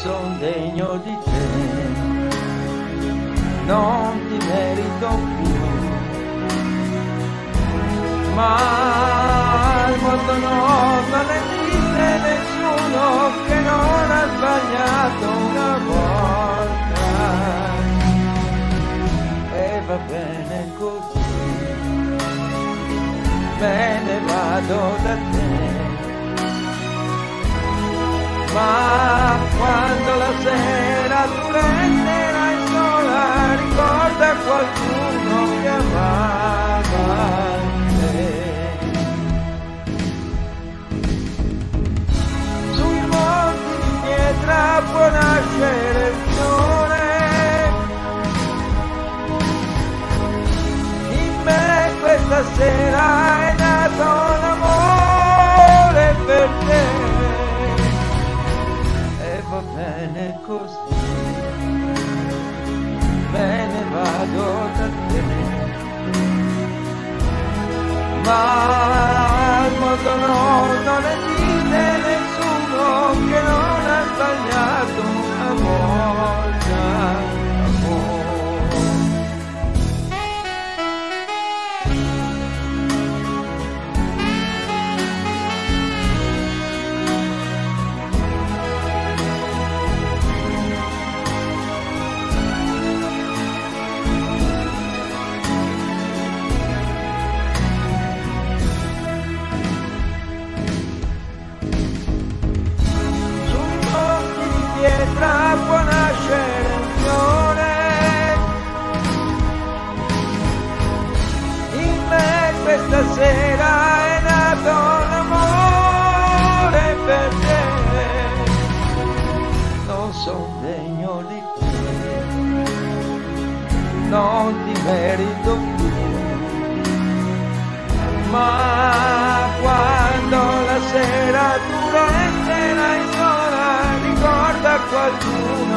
son degno di te, non ti merito più, ma al mondo non esiste nessuno che non ha sbagliato una volta, e va bene così, me ne vado da te. Ma quando la sera tu renderai sola, ricorda qualcuno che amava te. Sui monti di pietra può nascere il fiore, in me questa sera è nato l'amore per te. Va bene così, me ne vado da te, ma al mondo non esiste nessuno che non ha sbagliato una volta, amore. Pietra può nascere un fiore, in me questa sera è nato l'amore per te, non son degno di te, non ti merito più, ma quando la sera tu renderai sola, ricorda qualcuno